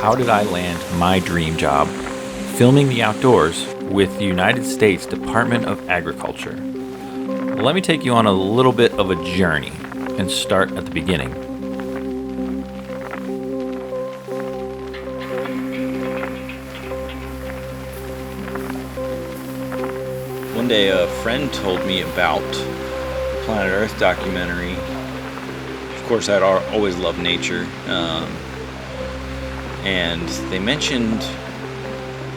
how did I land my dream job, filming the outdoors with the United States Department of Agriculture. Let me take you on a little bit of a journey and start at the beginning. One day a friend told me about the Planet Earth documentary. Of course, I'd always loved nature, and they mentioned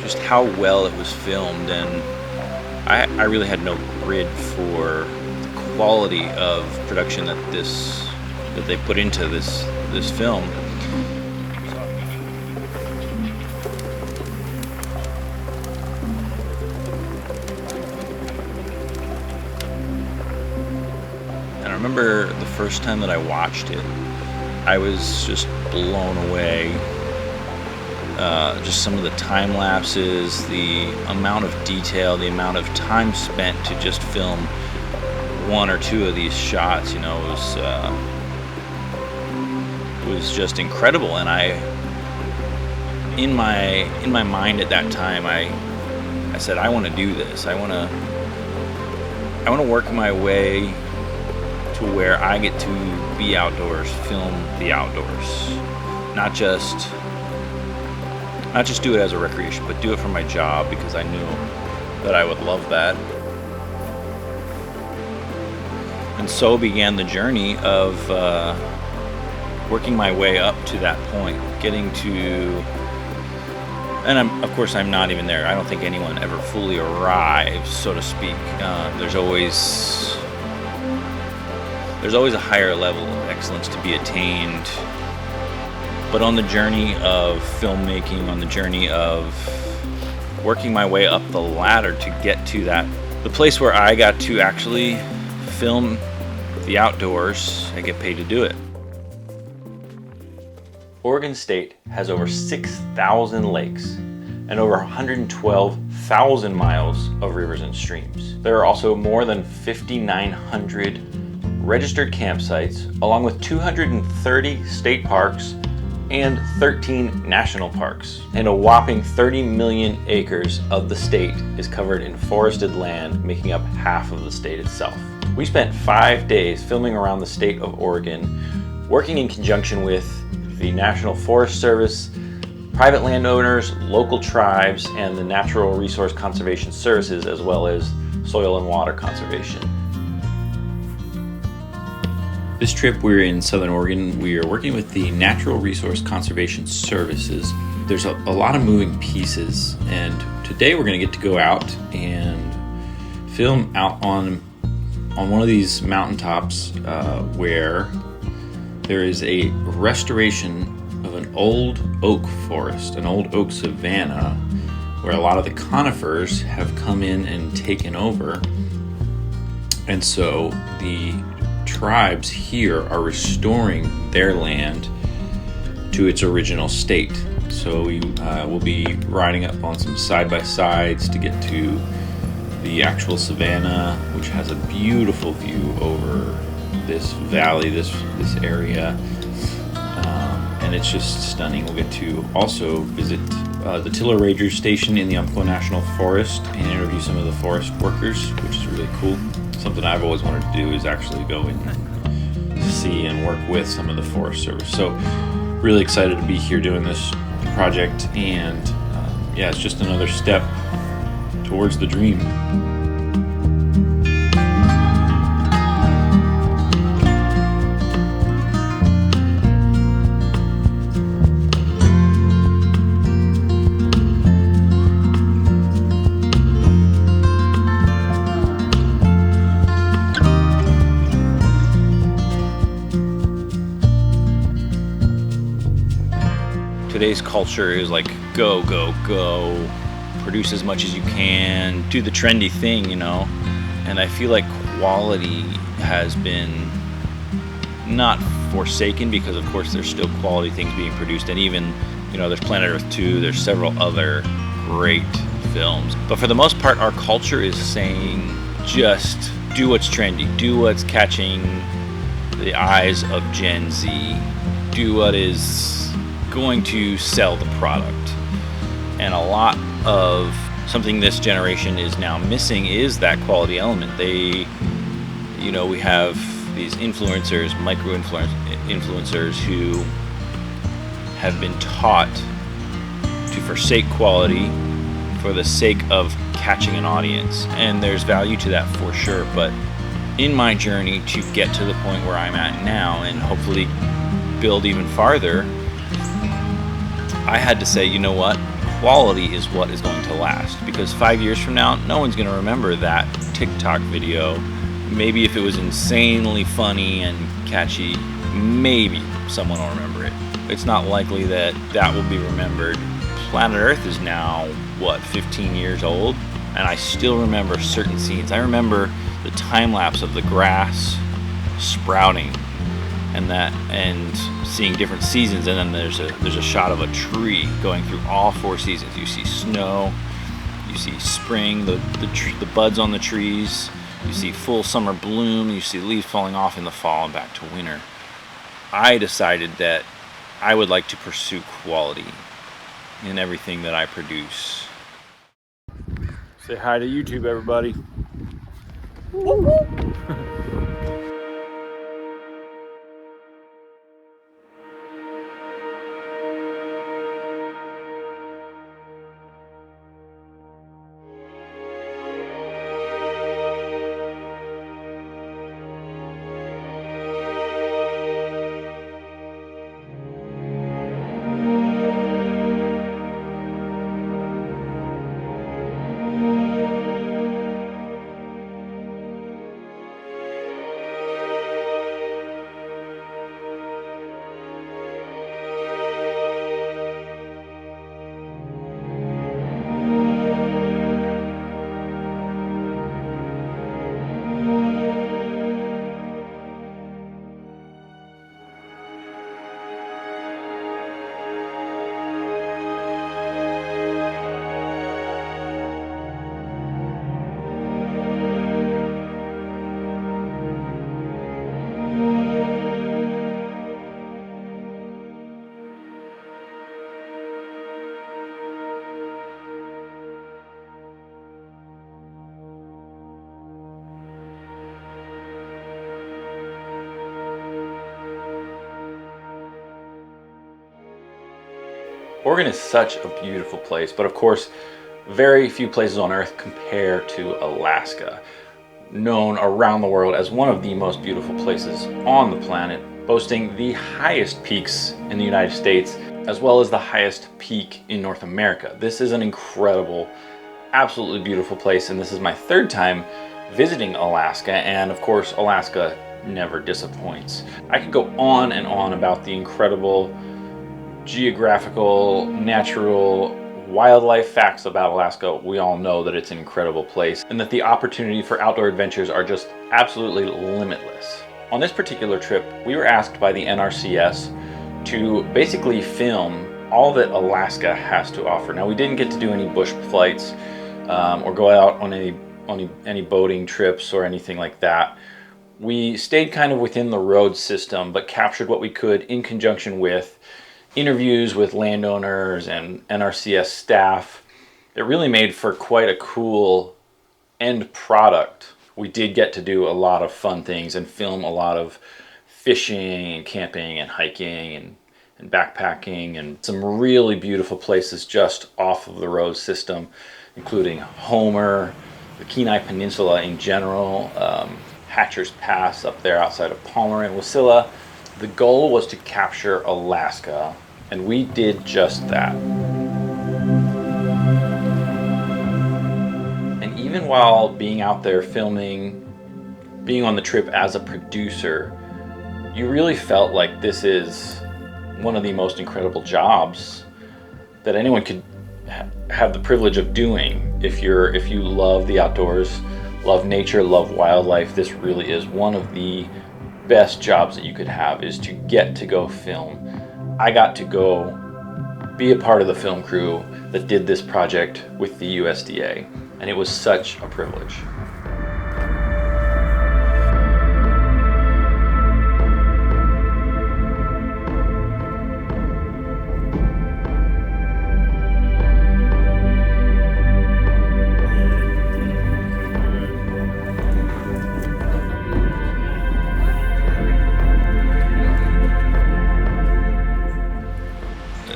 just how well it was filmed, and I really had no grid for the quality of production that they put into this film. And I remember the first time that I watched it, I was just blown away. Just some of the time lapses, the amount of detail, the amount of time spent to just film one or two of these shots, it was just incredible. And in my mind at that time, I said, I want to do this. I want to work my way to where I get to be outdoors, film the outdoors, not just do it as a recreation, but do it for my job, because I knew that I would love that. And so began the journey of working my way up to that point, getting to, and of course I'm not even there. I don't think anyone ever fully arrives, so to speak. There's always a higher level of excellence to be attained. But on the journey of filmmaking, on the journey of working my way up the ladder to get to the place where I got to actually film the outdoors, I get paid to do it. Oregon State has over 6,000 lakes and over 112,000 miles of rivers and streams. There are also more than 5,900 registered campsites, along with 230 state parks and 13 national parks. And a whopping 30 million acres of the state is covered in forested land, making up half of the state itself. We spent 5 days filming around the state of Oregon, working in conjunction with the National Forest Service, private landowners, local tribes, and the Natural Resource Conservation Services, as well as soil and water conservation. This trip, we're in Southern Oregon. We are working with the Natural Resource Conservation Services. There's a lot of moving pieces, and today we're going to get to go out and film out on one of these mountaintops where there is a restoration of an old oak forest, an old oak savanna, where a lot of the conifers have come in and taken over. And so the tribes here are restoring their land to its original state. So we will be riding up on some side-by-sides to get to the actual savanna, which has a beautiful view over this valley, this area, and it's just stunning. We'll get to also visit the Tiller Ranger Station in the Umpqua National Forest and interview some of the forest workers, which is really cool. Something I've always wanted to do is actually go and see and work with some of the Forest Service. So really excited to be here doing this project, and it's just another step towards the dream. Today's culture is like go, go, go, produce as much as you can, do the trendy thing, and I feel like quality has been not forsaken, because of course there's still quality things being produced, and even, there's Planet Earth 2, there's several other great films, but for the most part our culture is saying just do what's trendy, do what's catching the eyes of Gen Z, do what is going to sell the product. And a lot of something this generation is now missing is that quality element. We have these influencers, influencers who have been taught to forsake quality for the sake of catching an audience. And there's value to that for sure. But in my journey to get to the point where I'm at now and hopefully build even farther, I had to say, you know what? Quality is what is going to last, because 5 years from now, no one's going to remember that TikTok video. Maybe if it was insanely funny and catchy, maybe someone will remember it. It's not likely that that will be remembered. Planet Earth is now, 15 years old? And I still remember certain scenes. I remember the time lapse of the grass sprouting and seeing different seasons, and then there's a shot of a tree going through all 4 seasons. You see snow, you see spring, the buds on the trees, you see full summer bloom, you see leaves falling off in the fall and back to winter. I decided that I would like to pursue quality in everything that I produce. Say hi to YouTube, everybody. Oregon is such a beautiful place, but of course, very few places on Earth compare to Alaska, known around the world as one of the most beautiful places on the planet, boasting the highest peaks in the United States, as well as the highest peak in North America. This is an incredible, absolutely beautiful place, and this is my 3rd time visiting Alaska, and of course, Alaska never disappoints. I could go on and on about the incredible geographical, natural, wildlife facts about Alaska. We all know that it's an incredible place and that the opportunity for outdoor adventures are just absolutely limitless. On this particular trip, we were asked by the NRCS to basically film all that Alaska has to offer. Now, we didn't get to do any bush flights or go out on any boating trips or anything like that. We stayed kind of within the road system, but captured what we could in conjunction with interviews with landowners and NRCS staff. It really made for quite a cool end product. We did get to do a lot of fun things and film a lot of fishing and camping and hiking and backpacking, and some really beautiful places just off of the road system, including Homer, the Kenai Peninsula in general, Hatcher's Pass up there outside of Palmer and Wasilla. The goal was to capture Alaska, and we did just that. And even while being out there filming, being on the trip as a producer, you really felt like this is one of the most incredible jobs that anyone could have the privilege of doing. If you love the outdoors, love nature, love wildlife, this really is one of the best jobs that you could have, is to get to go film. I got to go be a part of the film crew that did this project with the USDA, and it was such a privilege.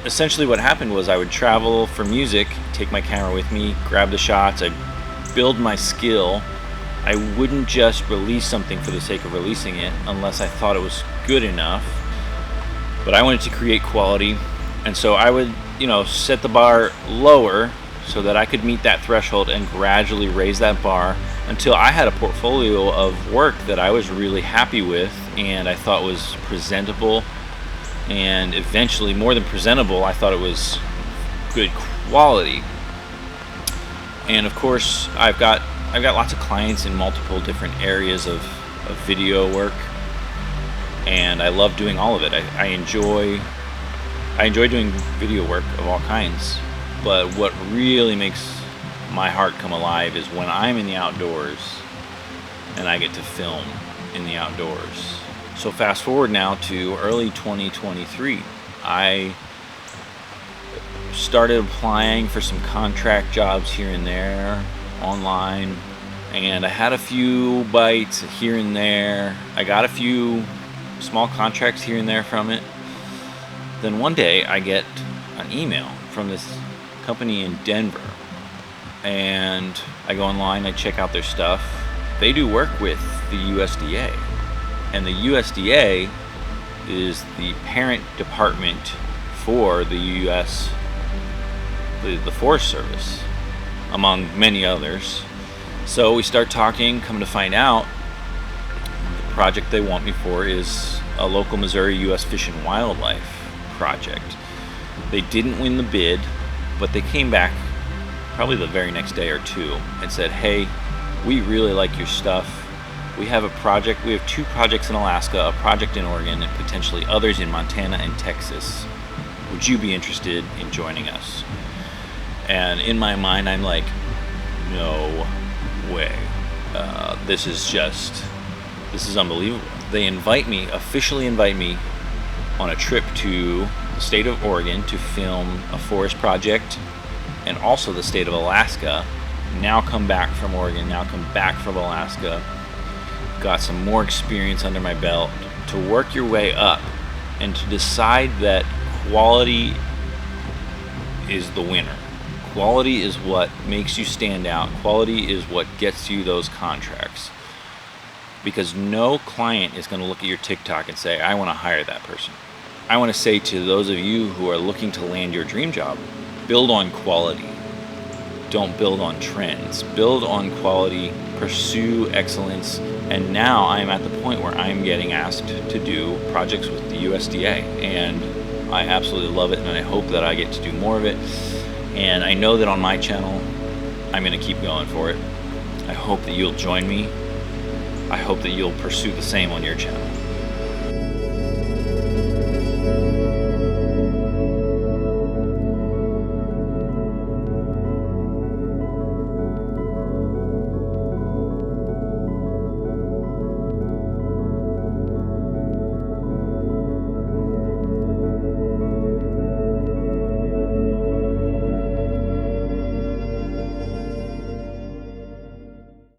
essentially what happened was I would travel for music, take my camera with me, grab the shots, I'd build my skill. I wouldn't just release something for the sake of releasing it unless I thought it was good enough. But I wanted to create quality, and so I would, set the bar lower so that I could meet that threshold and gradually raise that bar until I had a portfolio of work that I was really happy with and I thought was presentable, and eventually, more than presentable, I thought it was good quality. And of course, I've got lots of clients in multiple different areas of video work, and I love doing all of it. I enjoy doing video work of all kinds, but what really makes my heart come alive is when I'm in the outdoors and I get to film in the outdoors. So fast forward now to early 2023. I started applying for some contract jobs here and there online, and I had a few bites here and there. I got a few small contracts here and there from it. Then one day I get an email from this company in Denver, and I go online, I check out their stuff. They do work with the USDA, and the USDA is the parent department for the US, the Forest Service, among many others. So we start talking, come to find out the project they want me for is a local Missouri US Fish and Wildlife project. They didn't win the bid, but they came back probably the very next day or two and said, hey, we really like your stuff. We have two projects in Alaska, a project in Oregon, and potentially others in Montana and Texas. Would you be interested in joining us? And in my mind, I'm like, no way. This is unbelievable. They officially invite me on a trip to the state of Oregon to film a forest project, and also the state of Alaska. Now come back from Oregon, now come back from Alaska. Got some more experience under my belt to work your way up and to decide that quality is the winner. Quality is what makes you stand out. Quality is what gets you those contracts. Because no client is going to look at your TikTok and say, I want to hire that person. I want to say to those of you who are looking to land your dream job, build on quality. Don't build on trends. Build on quality, pursue excellence, and now I'm at the point where I'm getting asked to do projects with the USDA, and I absolutely love it, and I hope that I get to do more of it. And I know that on my channel, I'm going to keep going for it. I hope that you'll join me. I hope that you'll pursue the same on your channel.